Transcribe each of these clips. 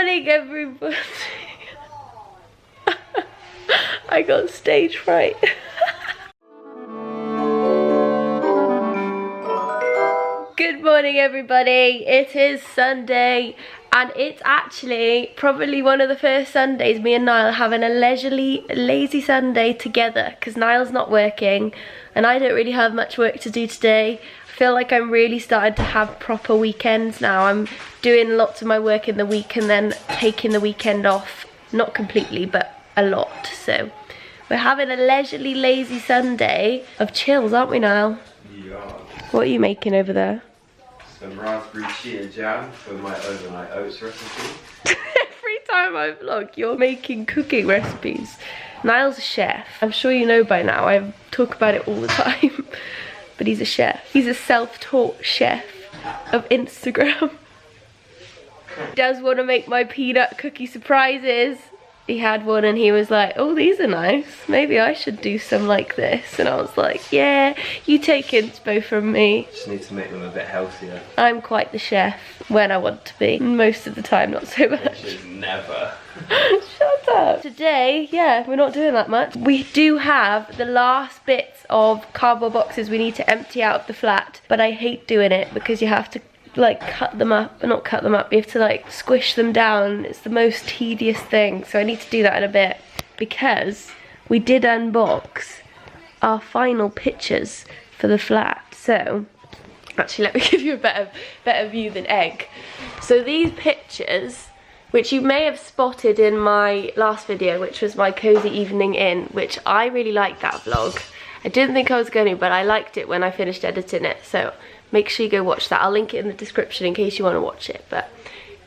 morning, everybody. I got stage fright. Good morning, everybody. It is Sunday, and it's actually probably one of the first Sundays me and Niall are having a leisurely, lazy Sunday together, because Niall's not working and I don't really have much work to do today. I feel like I'm really starting to have proper weekends now. I'm doing lots of my work in the week and then taking the weekend off. Not completely, but a lot. So we're having a leisurely, lazy Sunday of chills, aren't we, Niall? Yeah. What are you making over there? Some raspberry chia jam for my overnight oats recipe. Every time I vlog, you're making cooking recipes. Niall's a chef. I'm sure you know by now. I talk about it all the time. But he's a chef. He's a self-taught chef of Instagram. He does want to make my peanut cookie surprises. He had one and he was like, oh, these are nice. Maybe I should do some like this. And I was like, yeah, you take inspo from me. Just need to make them a bit healthier. I'm quite the chef when I want to be. Most of the time, not so much. Which is never. Shut up. Today, yeah, we're not doing that much. We do have the last bits of cardboard boxes we need to empty out of the flat. But I hate doing it because you have to like cut them up, but not cut them up, you have to like squish them down. It's the most tedious thing, so I need to do that in a bit, because we did unbox our final pictures for the flat. So actually, let me give you a better view than egg. So these pictures, which you may have spotted in my last video, which was my cozy evening in, which I really liked that vlog. I didn't think I was going to, but I liked it when I finished editing it, so make sure you go watch that. I'll link it in the description in case you want to watch it. But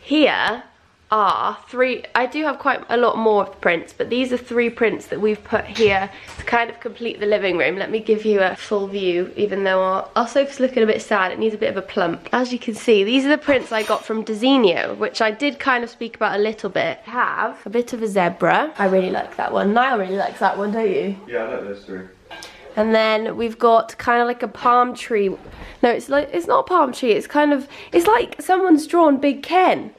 here are three, I do have quite a lot more of the prints, but these are 3 prints that we've put here to kind of complete the living room. Let me give you a full view, even though our sofa's looking a bit sad. It needs a bit of a plump. As you can see, these are the prints I got from Desenio, which I did kind of speak about a little bit. I have a bit of a zebra. I really like that one. Niall really likes that one, don't you? Yeah, I like those 3. And then we've got kind of like a palm tree. No, it's not a palm tree. It's kind of, it's like someone's drawn Big Ken.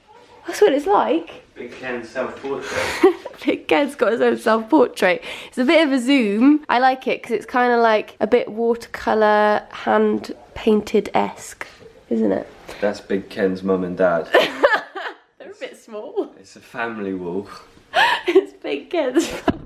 That's what it's like. Big Ken's self-portrait. Big Ken's got his own self-portrait. It's a bit of a zoom. I like it because it's kind of like a bit watercolour, hand-painted-esque, isn't it? That's Big Ken's mum and dad. They're a bit small. It's a family wall. It's Big Ken's family.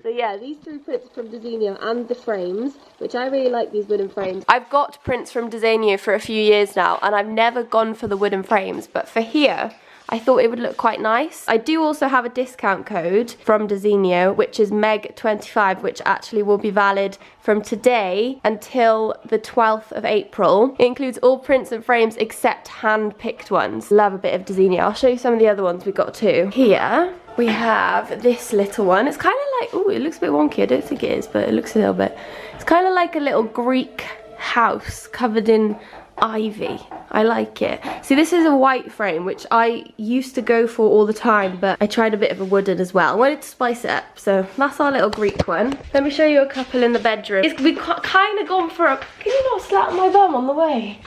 So yeah, these 3 prints from Desenio and the frames, which I really like these wooden frames. I've got prints from Desenio for a few years now, and I've never gone for the wooden frames, but for here, I thought it would look quite nice. I do also have a discount code from Desenio, which is MEG25, which actually will be valid from today until the 12th of April. It includes all prints and frames except hand-picked ones. Love a bit of Desenio. I'll show you some of the other ones we got too. Here we have this little one. It's kind of like, oh, it looks a bit wonky. I don't think it is, but it looks a little bit. It's kind of like a little Greek house covered in ivy. I like it. See, this is a white frame, which I used to go for all the time, but I tried a bit of a wooden as well. I wanted to spice it up, so that's our little Greek one. Let me show you a couple in the bedroom. We've kind of gone for a, can you not slap my bum on the way?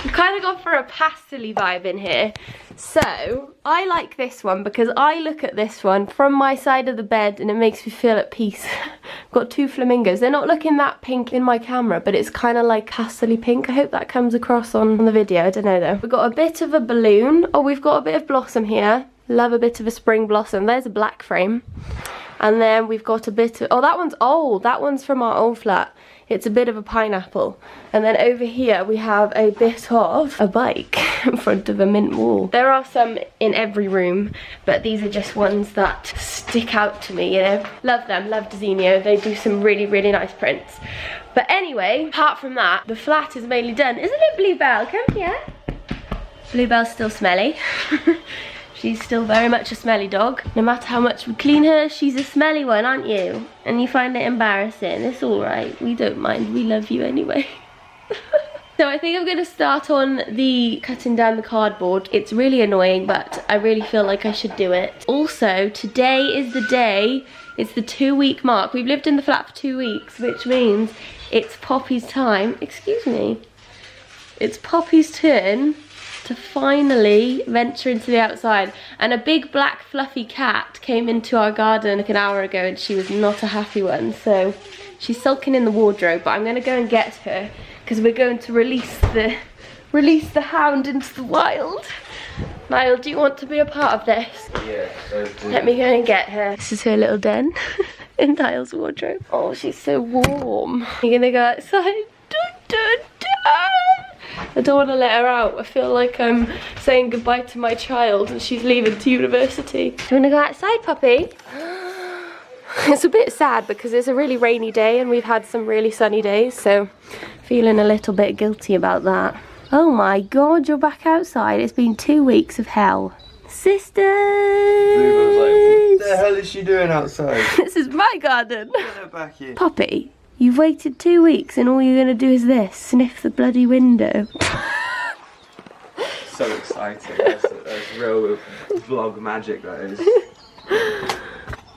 We've kind of gone for a pastel-y vibe in here. So, I like this one because I look at this one from my side of the bed and it makes me feel at peace. I've got 2 flamingos. They're not looking that pink in my camera, but it's kind of like pastel-y pink. I hope that comes across on the video. I don't know though. We've got a bit of a balloon. Oh, we've got a bit of blossom here. Love a bit of a spring blossom. There's a black frame. And then we've got a bit of, oh, that one's old. That one's from our old flat. It's a bit of a pineapple. And then over here we have a bit of a bike in front of a mint wall. There are some in every room, but these are just ones that stick out to me, you know. Love them, love Desenio. They do some really, really nice prints. But anyway, apart from that, the flat is mainly done. Isn't it, Bluebell? Come here. Bluebell's still smelly. She's still very much a smelly dog. No matter how much we clean her, she's a smelly one, aren't you? And you find it embarrassing. It's alright. We don't mind. We love you anyway. So I think I'm going to start on the cutting down the cardboard. It's really annoying, but I really feel like I should do it. Also, today is the day. It's the 2-week mark. We've lived in the flat for 2 weeks, which means it's Poppy's time. Excuse me. It's Poppy's turn to finally venture into the outside. And a big black fluffy cat came into our garden like an hour ago and she was not a happy one. So she's sulking in the wardrobe, but I'm going to go and get her because we're going to release the hound into the wild. Niall, do you want to be a part of this? Yeah, so Let me go and get her. This is her little den in Niall's wardrobe. Oh, she's so warm. You're going to go outside? Dun, dun, dun. I don't want to let her out. I feel like I'm saying goodbye to my child and she's leaving to university. Do you want to go outside, puppy? It's a bit sad because it's a really rainy day and we've had some really sunny days, so feeling a little bit guilty about that. Oh my god, you're back outside. It's been 2 weeks of hell. Sisters! Blue was like, what the hell is she doing outside? This is my garden. Get her back here. Poppy, you've waited 2 weeks and all you're going to do is this, sniff the bloody window. So exciting. That's real vlog magic, that is.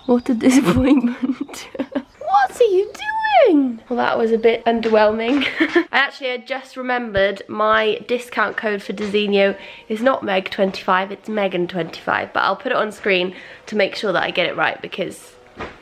What a disappointment. What are you doing? Well, that was a bit underwhelming. I had just remembered my discount code for Desenio is not Meg25, it's Meggan25, but I'll put it on screen to make sure that I get it right because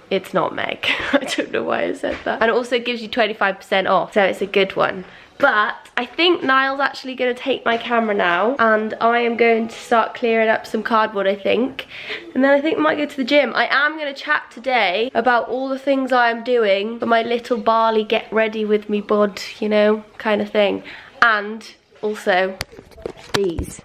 it's not Meg. I don't know why I said that. And it also gives you 25% off, so it's a good one. But I think Niall's actually going to take my camera now and I am going to start clearing up some cardboard, I think. And then I think I might go to the gym. I am going to chat today about all the things I am doing for my little Bali get ready with me bod, you know, kind of thing. And also these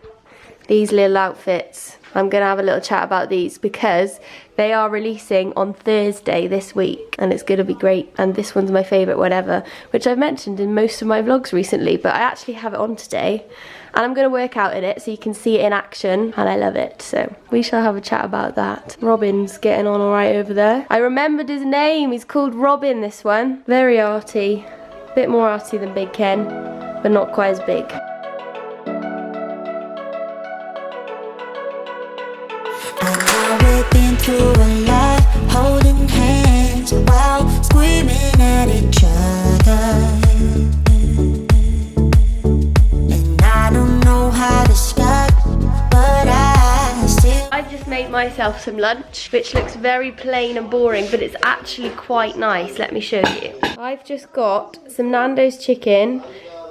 little outfits. I'm going to have a little chat about these because they are releasing on Thursday this week and it's going to be great. And this one's my favourite whatever, which I've mentioned in most of my vlogs recently, but I actually have it on today and I'm going to work out in it so you can see it in action and I love it. So we shall have a chat about that. Robin's getting on alright over there. I remembered his name, he's called Robin, this one. Very arty, a bit more arty than Big Ken, but not quite as big. Through a lot, holding hands while screaming at each other. And I don't know how to start, but I've just made myself some lunch, which looks very plain and boring, but it's actually quite nice. Let me show you. I've just got some Nando's chicken,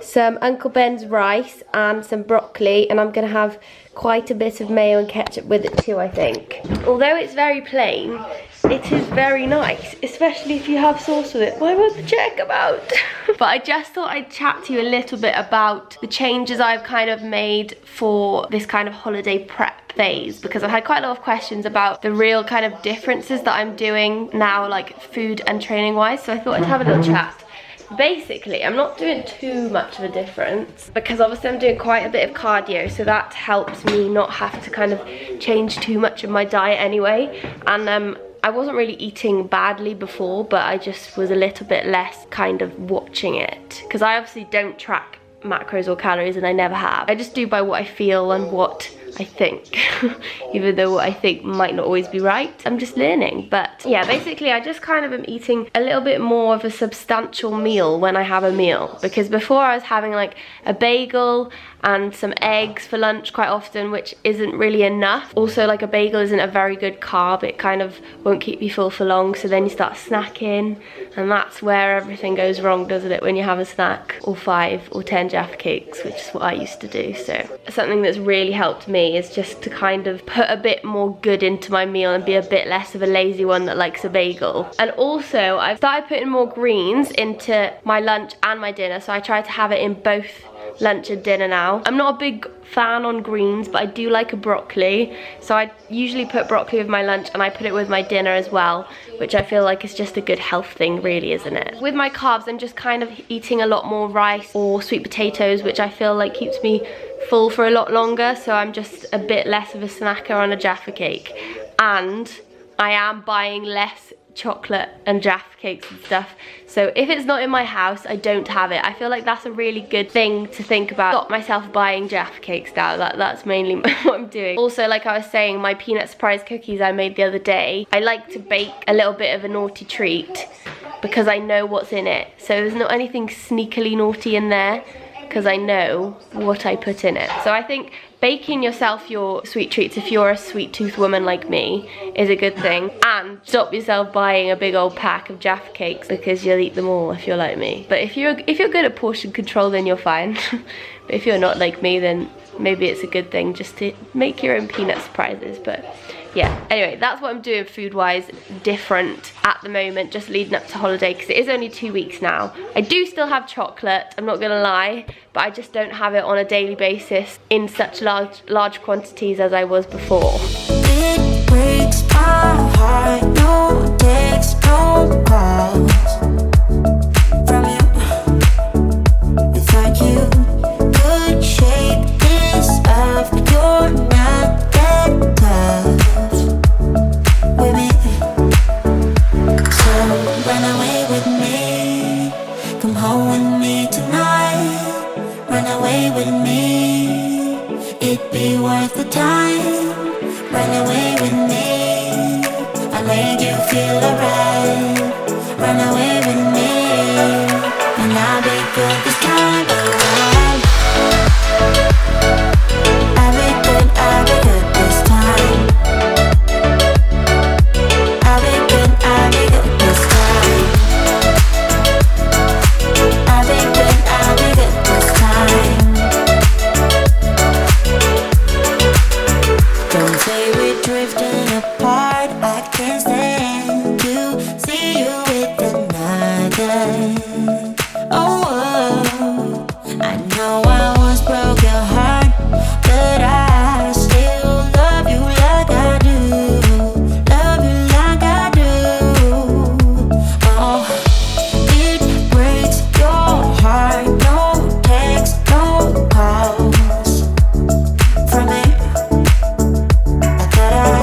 some Uncle Ben's rice and some broccoli, and I'm going to have quite a bit of mayo and ketchup with it too, I think. Although it's very plain, it is very nice, especially if you have sauce with it. Why won't the chair come out? But I just thought I'd chat to you a little bit about the changes I've kind of made for this kind of holiday prep phase, because I've had quite a lot of questions about the real kind of differences that I'm doing now, like food and training wise, so I thought I'd have a little chat. Basically, I'm not doing too much of a difference because obviously I'm doing quite a bit of cardio, so that helps me not have to kind of change too much of my diet anyway. And I wasn't really eating badly before, but I just was a little bit less kind of watching it because I obviously don't track macros or calories and I never have. I just do by what I feel and what I think, even though what I think might not always be right. I'm just learning. But yeah, basically I just kind of am eating a little bit more of a substantial meal when I have a meal, because before I was having like a bagel and some eggs for lunch quite often, which isn't really enough. Also, like, a bagel isn't a very good carb. It kind of won't keep you full for long, so then you start snacking, and that's where everything goes wrong, doesn't it, when you have a snack or 5 or 10 Jaffa cakes, which is what I used to do. So something that's really helped me is just to kind of put a bit more good into my meal and be a bit less of a lazy one that likes a bagel. And also I've started putting more greens into my lunch and my dinner, so I try to have it in both lunch and dinner now. I'm not a big fan on greens, but I do like a broccoli, so I usually put broccoli with my lunch and I put it with my dinner as well, which I feel like is just a good health thing, really, isn't it? With my carbs, I'm just kind of eating a lot more rice or sweet potatoes, which I feel like keeps me full for a lot longer, so I'm just a bit less of a snacker on a Jaffa cake. And I am buying less chocolate and Jaffa cakes and stuff, so if it's not in my house, I don't have it. I feel like that's a really good thing to think about. Stop myself buying Jaffa cakes now. That's mainly what I'm doing. Also, like I was saying, my peanut surprise cookies I made the other day, I like to bake a little bit of a naughty treat because I know what's in it, so there's not anything sneakily naughty in there. because I know what I put in it. So I think baking yourself your sweet treats, if you're a sweet tooth woman like me, is a good thing. And stop yourself buying a big old pack of Jaffa cakes, because you'll eat them all if you're like me. But if you're good at portion control, then you're fine. But if you're not like me, then maybe it's a good thing just to make your own peanut surprises. But yeah, anyway, that's what I'm doing food-wise, different at the moment, just leading up to holiday, because it is only 2 weeks now. I do still have chocolate, I'm not gonna lie, but I just don't have it on a daily basis in such large quantities as I was before. It breaks my heart, no text, no calls from you. Without you, could shake this off, but you're not that tough with me. So run away with me, come home with me tonight. Run away with me, it'd be worth the time. Run away with me, I made you feel alright. Run away with me, and I'll be good this time around. I'll be good this time. I'll be good this time. I'll be good this time. Don't say we're drifting apart, I can't stand to see you with another. Oh, I know I once broke your heart, but I still love you like I do. Love you like I do. Oh, it breaks your heart, no text, no calls from me. I thought I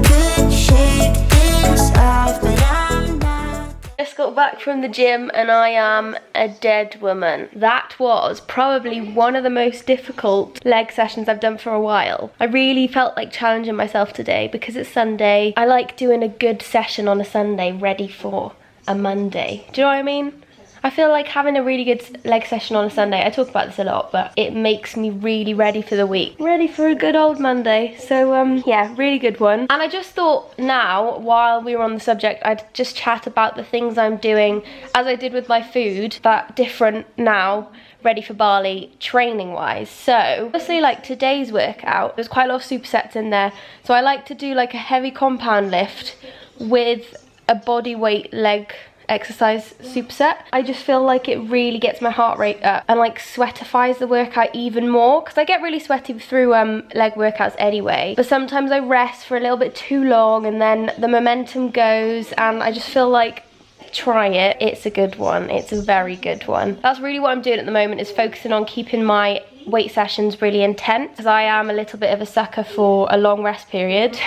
could shake this off, but I'm not. Just got back from the gym and I am a dead woman. That was probably one of the most difficult leg sessions I've done for a while. I really felt like challenging myself today because it's Sunday. I like doing a good session on a Sunday ready for a Monday. Do you know what I mean? I feel like having a really good leg session on a Sunday, I talk about this a lot, but it makes me really ready for the week. Ready for a good old Monday. So yeah, really good one. And I just thought now, while we were on the subject, I'd just chat about the things I'm doing, as I did with my food, that different now, ready for Bali, training wise. So obviously, like today's workout, there's quite a lot of supersets in there. So I like to do like a heavy compound lift with a body weight leg exercise superset. I just feel like it really gets my heart rate up and like sweatifies the workout even more, because I get really sweaty through leg workouts anyway, but sometimes I rest for a little bit too long and then the momentum goes, and I just feel like, try it, it's a good one, it's a very good one. That's really what I'm doing at the moment, is focusing on keeping my weight sessions really intense, because I am a little bit of a sucker for a long rest period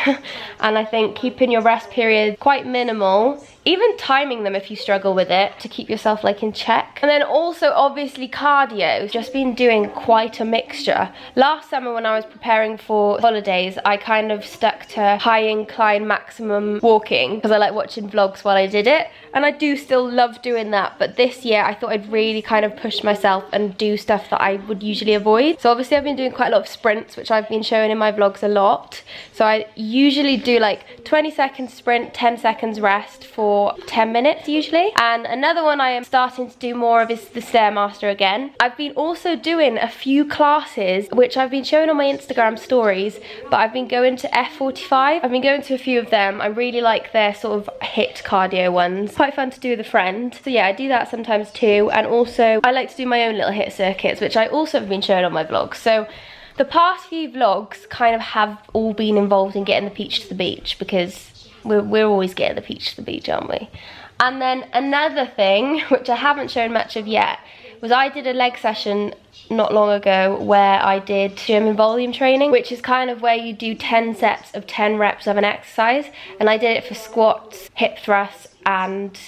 and I think keeping your rest period quite minimal, even timing them if you struggle with it, to keep yourself like in check. And then also obviously cardio, just been doing quite a mixture. Last summer when I was preparing for holidays, I kind of stuck to high incline maximum walking because I like watching vlogs while I did it, and I do still love doing that, but this year I thought I'd really kind of push myself and do stuff that I would usually avoid. So obviously I've been doing quite a lot of sprints, which I've been showing in my vlogs a lot. So I usually do like 20 seconds sprint, 10 seconds rest for 10 minutes usually. And another one I am starting to do more of is the Stairmaster again. I've been also doing a few classes, which I've been showing on my Instagram stories, but I've been going to F45. I've been going to a few of them. I really like their sort of HIIT cardio ones. Quite fun to do with a friend. So yeah, I do that sometimes too. And also I like to do my own little HIIT circuits, which I also have been showing on my vlogs. So the past few vlogs kind of have all been involved in getting the peach to the beach, because we're always getting the peach to the beach, aren't we? And then another thing, which I haven't shown much of yet, was I did a leg session not long ago where I did gym and volume training, which is kind of where you do 10 sets of 10 reps of an exercise. And I did it for squats, hip thrusts and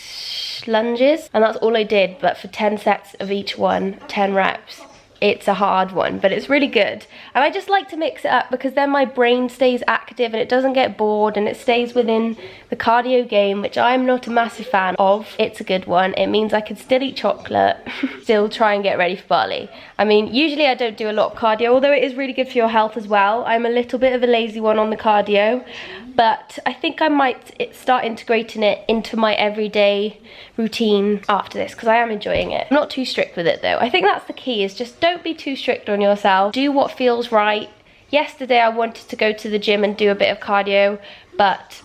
lunges, and that's all I did, but for 10 sets of each one, 10 reps. it's a hard one, but it's really good. And I just like to mix it up because then my brain stays active and it doesn't get bored and it stays within the cardio game, which I'm not a massive fan of. It's a good one. It means I can still eat chocolate, still try and get ready for Bali. I mean, usually I don't do a lot of cardio, although it is really good for your health as well. I'm a little bit of a lazy one on the cardio, but I think I might start integrating it into my everyday routine after this because I am enjoying it. I'm not too strict with it though. I think that's the key, is just don't be too strict on yourself. Do what feels right. Yesterday I wanted to go to the gym and do a bit of cardio, but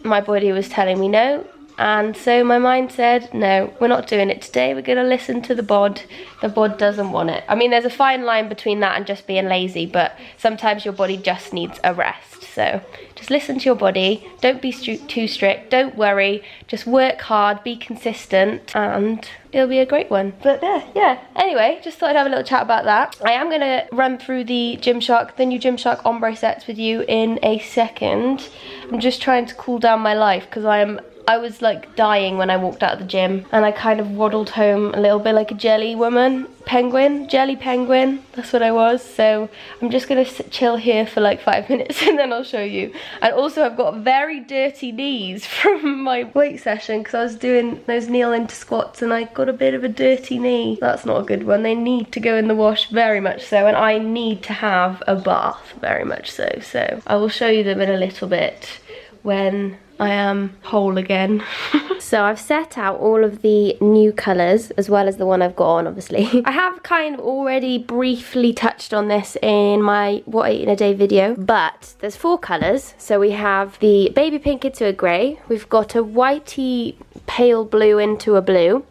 my body was telling me no. And so my mind said, no, we're not doing it today. We're going to listen to the bod. The bod doesn't want it. I mean, there's a fine line between that and just being lazy, but sometimes your body just needs a rest. So just listen to your body. Don't be too strict. Don't worry. Just work hard, be consistent, and it'll be a great one. But yeah. Anyway, just thought I'd have a little chat about that. I am going to run through the new Gymshark Ombre sets with you in a second. I'm just trying to cool down my life because I was like dying when I walked out of the gym, and I kind of waddled home a little bit like a jelly penguin, that's what I was. So I'm just gonna chill here for like 5 minutes and then I'll show you. And also I've got very dirty knees from my weight session because I was doing those kneel into squats and I got a bit of a dirty knee. That's not a good one. They need to go in the wash, very much so, and I need to have a bath, very much so. So I will show you them in a little bit when I am whole again. So I've set out all of the new colours as well as the one I've got on, obviously. I have kind of already briefly touched on this in my what I eat in a day video, but there's 4 colours. So we have the baby pink into a grey, we've got a whitey pale blue into a blue,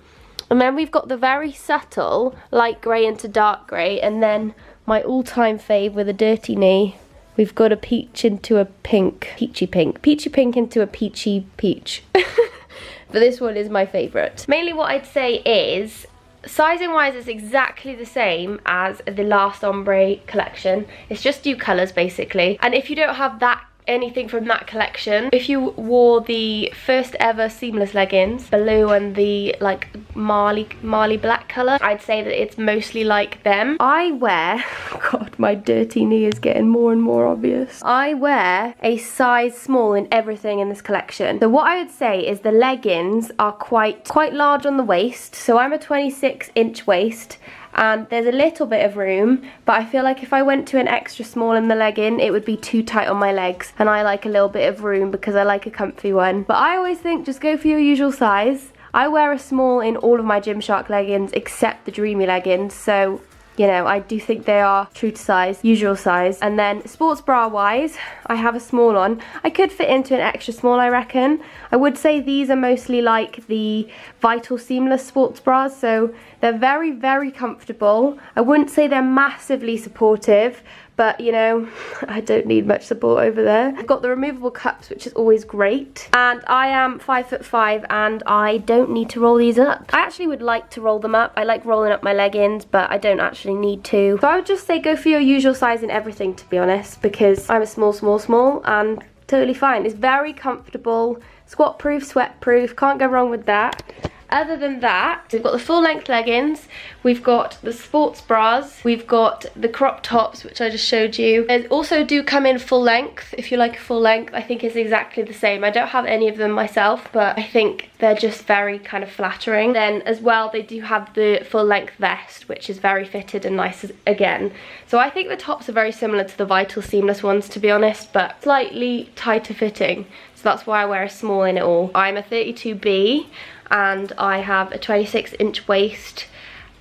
and then we've got the very subtle light grey into dark grey, and then my all-time fave with a dirty knee, we've got a peach into a pink, peachy pink into a peachy peach. But this one is my favourite. Mainly what I'd say is, sizing wise it's exactly the same as the last ombre collection. It's just new colours basically. And if you don't have anything from that collection, if you wore the first ever seamless leggings, blue and the like Marley black colour, I'd say that it's mostly like them. I wear, God, my dirty knee is getting more and more obvious. I wear a size small in everything in this collection. So what I would say is the leggings are quite large on the waist. So I'm a 26-inch waist, and there's a little bit of room, but I feel like if I went to an extra small in the legging, it would be too tight on my legs, and I like a little bit of room because I like a comfy one. But I always think just go for your usual size. I wear a small in all of my Gymshark leggings except the Dreamy leggings, so you know, I do think they are true to size, usual size. And then sports bra wise, I have a small on. I could fit into an extra small, I reckon. I would say these are mostly like the Vital Seamless sports bras, so they're very, very comfortable. I wouldn't say they're massively supportive, but you know, I don't need much support over there. I've got the removable cups, which is always great. And I am 5'5" and I don't need to roll these up. I actually would like to roll them up. I like rolling up my leggings, but I don't actually need to. So I would just say go for your usual size in everything, to be honest, because I'm a small and totally fine. It's very comfortable, squat proof, sweat proof, can't go wrong with that. Other than that, we've got the full length leggings, we've got the sports bras, we've got the crop tops, which I just showed you. They also do come in full length. If you like a full length, I think it's exactly the same. I don't have any of them myself, but I think they're just very kind of flattering. Then as well, they do have the full length vest, which is very fitted and nice again. So I think the tops are very similar to the Vital Seamless ones, to be honest, but slightly tighter fitting. So that's why I wear a small in it all. I'm a 32B. And I have a 26-inch waist,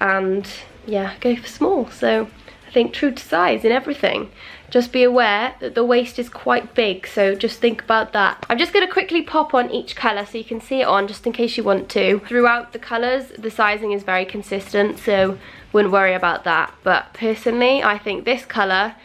and yeah, go for small. So I think true to size in everything. Just be aware that the waist is quite big, so just think about that. I'm just going to quickly pop on each colour so you can see it on, just in case you want to. Throughout the colours, the sizing is very consistent, so wouldn't worry about that. But personally, I think this colour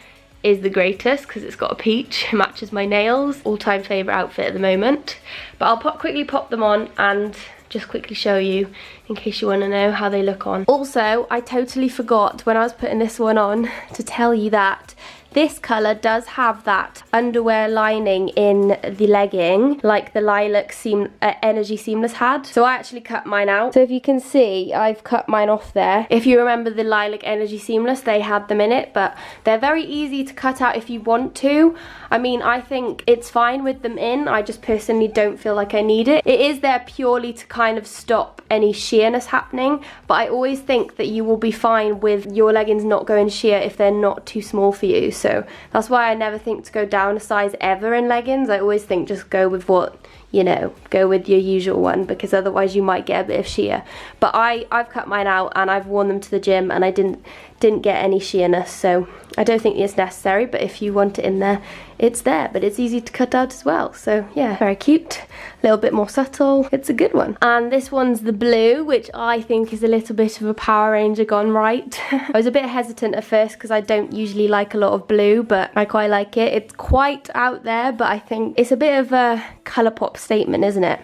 is the greatest because it's got a peach, it matches my nails. All-time favourite outfit at the moment. But I'll quickly pop them on and just quickly show you in case you want to know how they look on. Also, I totally forgot when I was putting this one on to tell you that this colour does have that underwear lining in the legging, like the lilac Energy Seamless had. So I actually cut mine out. So if you can see, I've cut mine off there. If you remember the lilac Energy Seamless, they had them in it, but they're very easy to cut out if you want to. I mean, I think it's fine with them in. I just personally don't feel like I need it. It is there purely to kind of stop any sheerness happening, but I always think that you will be fine with your leggings not going sheer if they're not too small for you. So that's why I never think to go down a size ever in leggings. I always think just go with what, you know, go with your usual one, because otherwise you might get a bit of sheer. But I've cut mine out and I've worn them to the gym and I didn't get any sheerness, so I don't think it's necessary. But if you want it in there, it's there, but it's easy to cut out as well. So yeah, very cute, a little bit more subtle. It's a good one. And this one's the blue, which I think is a little bit of a Power Ranger gone right. I was a bit hesitant at first because I don't usually like a lot of blue, but I quite like it. It's quite out there, but I think it's a bit of a colour pop statement, isn't it?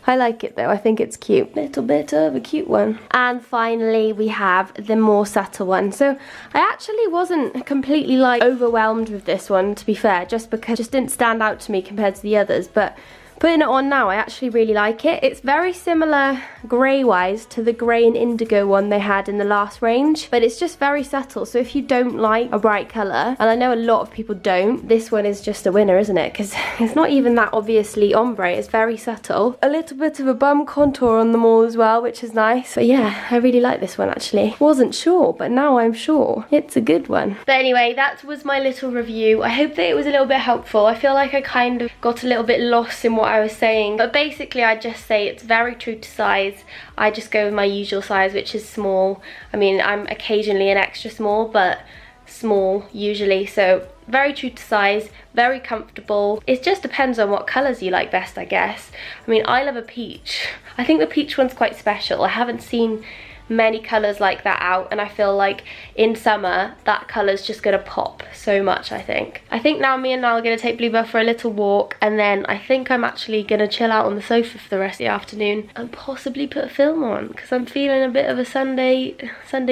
I like it though, I think it's cute. Little bit of a cute one. And finally we have the more subtle one. So I actually wasn't completely like overwhelmed with this one, to be fair, just because it just didn't stand out to me compared to the others. But putting it on now, I actually really like it. It's very similar grey-wise to the grey and indigo one they had in the last range, but it's just very subtle. So if you don't like a bright colour, and I know a lot of people don't, this one is just a winner, isn't it? Because it's not even that obviously ombre, it's very subtle. A little bit of a bum contour on them all as well, which is nice. But yeah, I really like this one actually. Wasn't sure, but now I'm sure. It's a good one. But anyway, that was my little review. I hope that it was a little bit helpful. I feel like I kind of got a little bit lost in what I was saying, but basically I just say it's very true to size. I just go with my usual size, which is small. I mean, I'm occasionally an extra small, but small usually. So very true to size, very comfortable. It just depends on what colours you like best, I guess. I mean, I love a peach. I think the peach one's quite special. I haven't seen many colours like that out, and I feel like in summer that colour's just gonna pop so much. I think now me and Niall are gonna take Bluebell for a little walk, and then I think I'm actually gonna chill out on the sofa for the rest of the afternoon and possibly put a film on, because I'm feeling a bit of a Sunday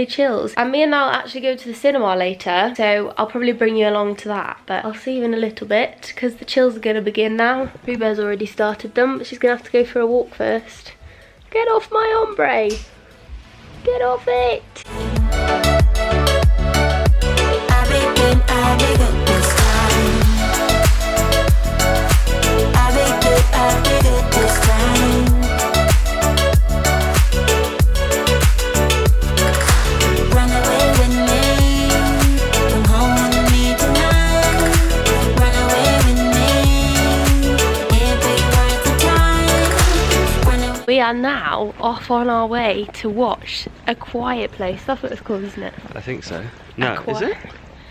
chills. And me and Niall actually go to the cinema later, so I'll probably bring you along to that, but I'll see you in a little bit because the chills are gonna begin now. Bluebell's already started them, but she's gonna have to go for a walk first. Get off my ombre! Get off it! I'll be good this time. I'll be good this time. Run away with me, come home with me tonight. Run away with me, if we were to time. We are now off on our way to watch A Quiet Place. That's what it's called, isn't it? I think so. No, is it?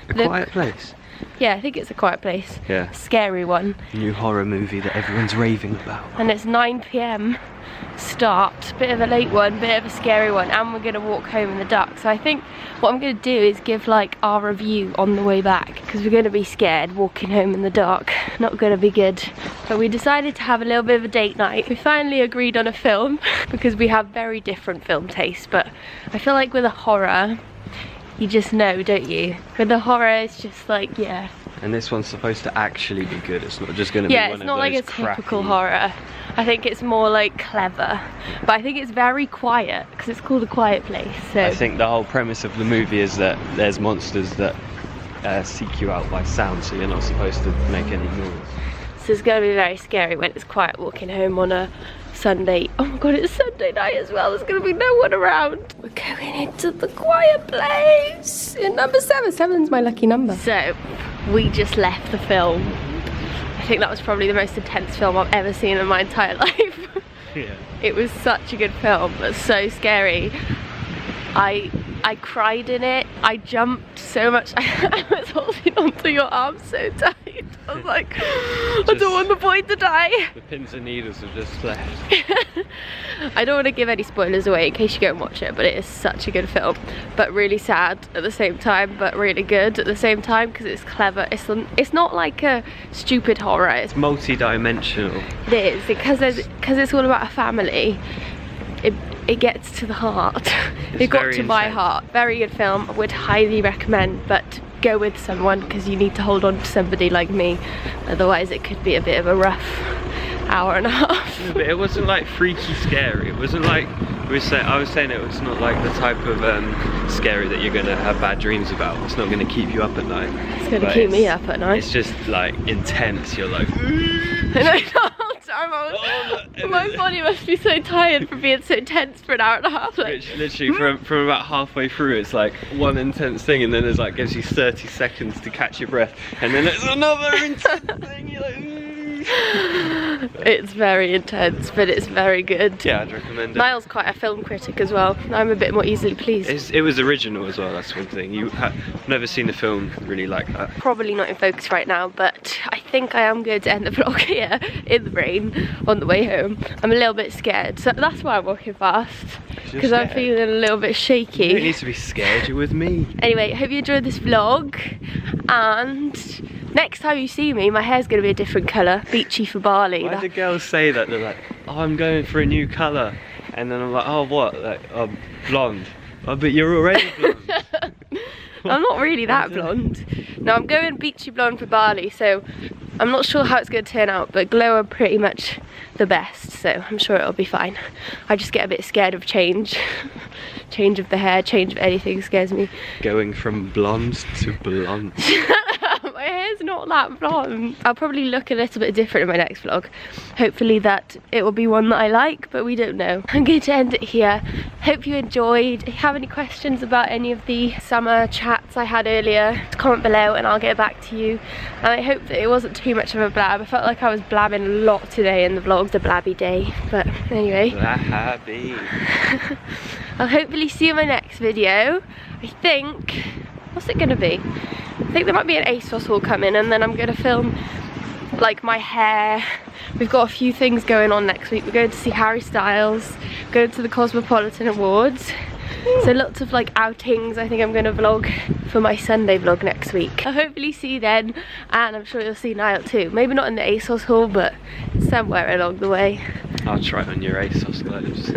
A Quiet Place? Yeah, I think it's A Quiet Place. Yeah. Scary one. New horror movie that everyone's raving about. And it's 9 PM start. Bit of a late one, bit of a scary one, and we're gonna walk home in the dark. So I think what I'm gonna do is give like our review on the way back, because we're gonna be scared walking home in the dark. Not gonna be good. But we decided to have a little bit of a date night. We finally agreed on a film because we have very different film tastes, but I feel like with a horror, you just know, don't you? With the horror, it's just like, yeah. And this one's supposed to actually be good. It's not just going to be one of those it's not like a typical horror. I think it's more like clever. But I think it's very quiet because it's called A Quiet Place. So I think the whole premise of the movie is that there's monsters that seek you out by sound, so you're not supposed to make any noise. So it's going to be very scary when it's quiet walking home on a Sunday. Oh my god, it's Sunday night as well. There's going to be no one around. We're going into The Quiet Place in number 7. 7's my lucky number. So we just left the film. I think that was probably the most intense film I've ever seen in my entire life. Yeah. It was such a good film, but so scary. I cried in it. I jumped so much. I was holding onto your arm so tight. I was like, I don't want the boy to die. The pins and needles have just left. I don't want to give any spoilers away in case you go and watch it, but it is such a good film. But really sad at the same time, but really good at the same time because it's clever. It's not like a stupid horror. It's multi-dimensional. It is, because it's all about a family. It gets to the heart. It got to my heart. Very good film. I would highly recommend, but go with someone because you need to hold on to somebody like me, otherwise it could be a bit of a rough hour and a half. No, but it wasn't like freaky scary. It wasn't like I was saying it was not like the type of scary that you're gonna have bad dreams about. It's not gonna keep you up at night. It's gonna keep me up at night. It's just like intense. You're like my body must be so tired from being so tense for an hour and a half. Like, literally from about halfway through, it's like one intense thing, and then there's like gives you 30 seconds to catch your breath, and then it's another intense thing. You're like, it's very intense, but it's very good. Yeah, I'd recommend it. Niall's quite a film critic as well. I'm a bit more easily pleased. It was original as well, that's one thing. I've never seen a film really like that. Probably not in focus right now, but I think I am going to end the vlog here in the rain on the way home. I'm a little bit scared, so that's why I'm walking fast, because I'm feeling a little bit shaky. You don't need to be scared, you're with me. Anyway, hope you enjoyed this vlog, and next time you see me, my hair's going to be a different colour, beachy for Bali. Why do girls say that? They're like, oh, I'm going for a new colour, and then I'm like, oh, what? Like, oh, blonde. Oh, but you're already blonde. I'm not really that blonde. No, I'm going beachy blonde for Bali, so I'm not sure how it's going to turn out, but glow are pretty much the best, so I'm sure it'll be fine. I just get a bit scared of change. Change of the hair, change of anything scares me. Going from blonde to blonde. My hair's not that blonde. I'll probably look a little bit different in my next vlog. Hopefully that it will be one that I like, but we don't know. I'm going to end it here. Hope you enjoyed. If you have any questions about any of the summer chats I had earlier, comment below and I'll get back to you. And I hope that it wasn't too much of a blab. I felt like I was blabbing a lot today in the vlog. The blabby day, but anyway. Blabby. I'll hopefully see you in my next video. I think, what's it gonna be? I think there might be an ASOS haul coming, and then I'm gonna film like my hair. We've got a few things going on next week. We're going to see Harry Styles, going to the Cosmopolitan Awards. So lots of like outings. I think I'm gonna vlog for my Sunday vlog next week. I'll hopefully see you then, and I'm sure you'll see Niall too. Maybe not in the ASOS haul, but somewhere along the way. I'll try on your ASOS gloves.